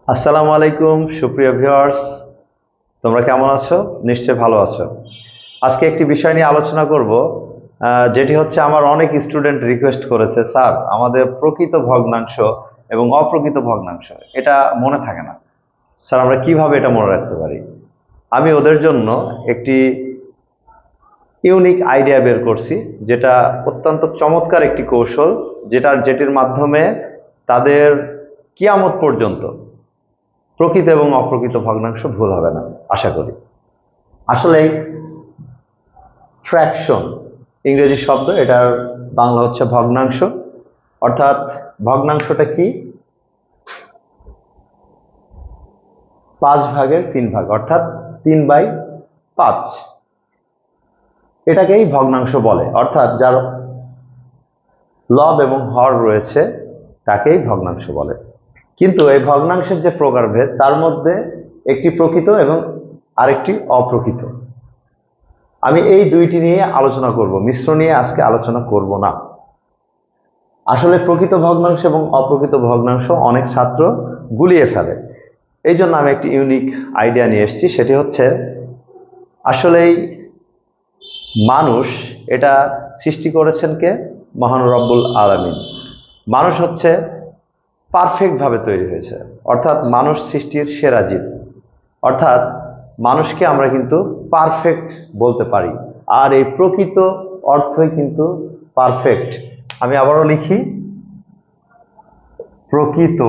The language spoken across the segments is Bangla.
আসসালামু আলাইকুম সুপ্রিয় ভিউয়ার্স, তোমরা কেমন আছো? নিশ্চয়ই ভালো আছো। আজকে একটি বিষয় নিয়ে আলোচনা করব, যেটি হচ্ছে আমার অনেক স্টুডেন্ট রিকোয়েস্ট করেছে, স্যার আমাদের প্রকৃত ভগ্নাংশ এবং অপ্রকৃত ভগ্নাংশ এটা মনে থাকে না, স্যার আমরা কিভাবে এটা মনে রাখতে পারি। আমি ওদের জন্য একটি ইউনিক আইডিয়া বের করছি, যেটা অত্যন্ত চমৎকার একটি কৌশল, যেটির মাধ্যমে তাদের কিয়ামত পর্যন্ত প্রকৃত এবং অপ্রকৃত ভগ্নাংশ ভুল হবে না, আশা করি। আসলে ফ্র্যাকশন ইংরেজি শব্দ, এটার বাংলা হচ্ছে ভগ্নাংশ। অর্থাৎ ভগ্নাংশটা কি? 5/3 অর্থাৎ 3/5, এটাকেই ভগ্নাংশ বলে। অর্থাৎ যার লব এবং হর রয়েছে তাকেই ভগ্নাংশ বলে। কিন্তু এই ভগ্নাংশের যে প্রকারভেদ, তার মধ্যে একটি প্রকৃত এবং আরেকটি অপ্রকৃত। আমি এই দুইটি নিয়ে আলোচনা করব, মিশ্র নিয়ে আজকে আলোচনা করব না। আসলে প্রকৃত ভগ্নাংশ এবং অপ্রকৃত ভগ্নাংশ অনেক ছাত্র গুলিয়ে ফেলে, এই জন্য আমি একটি ইউনিক আইডিয়া নিয়ে এসেছি। সেটি হচ্ছে, আসলেই মানুষ এটা সৃষ্টি করেছেন কে? মহান রব্বুল আলামিন। মানুষ হচ্ছে পারফেক্ট ভাবে তৈরি হয়েছে, অর্থাৎ মানুষ সৃষ্টির সেরা জীব। অর্থাৎ মানুষকে আমরা কিন্তু পারফেক্ট বলতে পারি, আর এই প্রকৃত অর্থই কিন্তু পারফেক্ট। আমি আবারও লিখি, প্রকৃত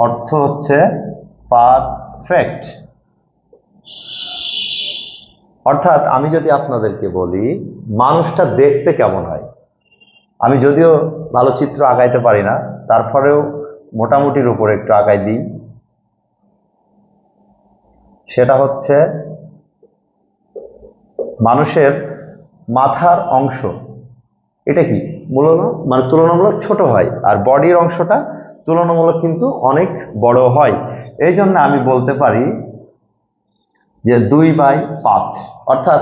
অর্থ হচ্ছে পারফেক্ট। অর্থাৎ আমি যদি আপনাদেরকে বলি মানুষটা দেখতে কেমন হয়, আমি যদিও ভালো চিত্র আঁকাইতে পারি না, তারপরেও মোটামুটির উপর একটু আঁকাই দিই। সেটা হচ্ছে মানুষের মাথার অংশ, এটা কি মূলত মানে তুলনামূলক ছোট হয়, আর বডির অংশটা তুলনামূলক কিন্তু অনেক বড় হয়। এই জন্য আমি বলতে পারি যে 2/5। অর্থাৎ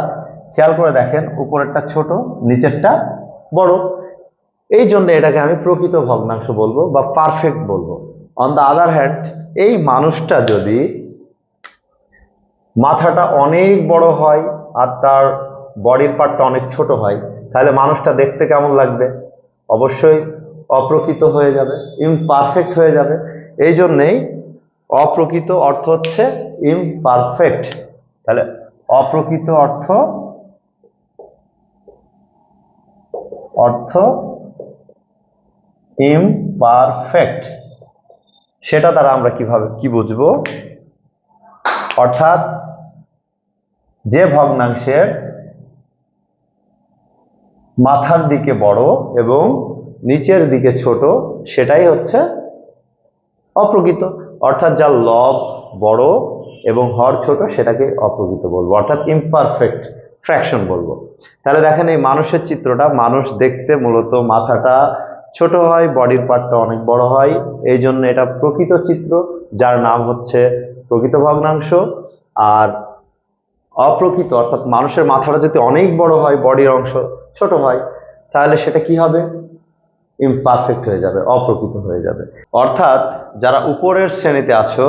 খেয়াল করে দেখেন, উপরেরটা ছোট, নিচেরটা বড়। এই জন্য এটাকে আমি প্রকৃত ভগ্নাংশ বলবো বা পারফেক্ট বলবো। অন দ্য আদার হ্যান্ড, এই মানুষটা যদি মাথাটা অনেক বড় হয় আর তার বডির পার্টটা অনেক ছোট হয়, তাহলে মানুষটা দেখতে কেমন লাগবে? অবশ্যই অপ্রকৃত হয়ে যাবে, ইমপারফেক্ট হয়ে যাবে। এই জন্যেই অপ্রকৃত অর্থ হচ্ছে ইমপারফেক্ট। তাহলে অপ্রকৃত অর্থ অর্থ ইমপারফেক্ট। সেটা দ্বারা আমরা কি বুঝবো? অর্থাৎ যে ভগ্নাংশের মাথার দিকে বড় এবং নিচের দিকে ছোট, সেটাই হচ্ছে অপ্রকৃত। অর্থাৎ যার লব বড় এবং হর ছোট, সেটাকে অপ্রকৃত বলবো, অর্থাৎ ইমপারফেক্ট ফ্র্যাকশন বলবো। তাহলে দেখেন এই মানুষের চিত্রটা, মানুষ দেখতে মূলত মাথাটা ছোট হয়, বডির পার্টটা অনেক বড় হয়, এই জন্য এটা প্রকৃত চিত্র, যার নাম হচ্ছে প্রকৃত ভগ্নাংশ। আর অপ্রকৃত অর্থাৎ মানুষের মাথাটা যদি অনেক বড় হয়, বডির অংশ ছোট হয়, তাহলে সেটা কি হবে? ইমপারফেক্ট হয়ে যাবে, অপ্রকৃত হয়ে যাবে। অর্থাৎ যারা উপরের শ্রেণীতে আছো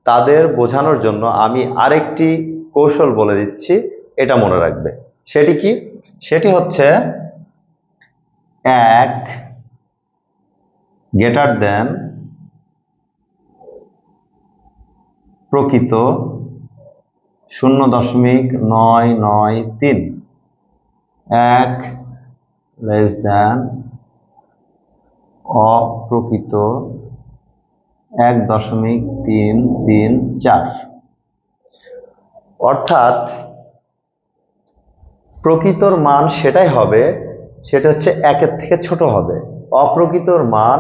তাদের বোঝানোর জন্য আমি আরেকটি কৌশল বলে দিচ্ছি, এটা মনে রাখবে। সেটি কি? সেটি হচ্ছে 1 গ্রেটার দেন প্রকৃত 0.993, 1 লেস দেন অপ্রকৃত 1.334। অর্থাৎ প্রকৃতর মান সেটাই হবে, সেটা হচ্ছে 1-এর থেকে ছোট হবে, অপ্রকৃতর মান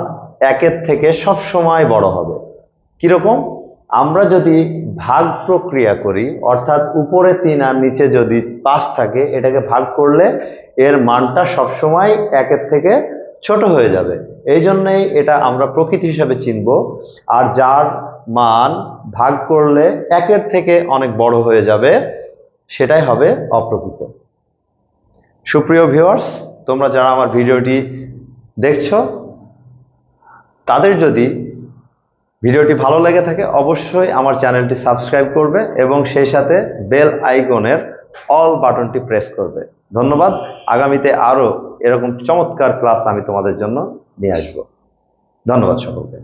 1-এর থেকে সব সময় বড় হবে। কিরকম? আমরা যদি ভাগ প্রক্রিয়া করি, অর্থাৎ উপরে 3 আর নিচে যদি 5 থাকে, এটাকে ভাগ করলে এর মানটা সবসময় 1-এর থেকে ছোট হয়ে যাবে। এই জন্যই এটা আমরা প্রকৃত হিসাবে চিনব। আর যার মান ভাগ করলে 1-এর থেকে অনেক বড় হয়ে যাবে, সেটাই হবে অপ্রকৃত। সুপ্রিয় ভিউয়ার্স, তোমরা যারা আমার ভিডিওটি দেখছো, তাদের যদি ভিডিওটি ভালো লেগে থাকে অবশ্যই আমার চ্যানেলটি সাবস্ক্রাইব করবে এবং সেই সাথে বেল আইকনের অল বাটনটি প্রেস করবে। ধন্যবাদ। আগামীতে আরো এরকম চমৎকার ক্লাস আমি তোমাদের জন্য নিয়ে আসবো। ধন্যবাদ সকলকে।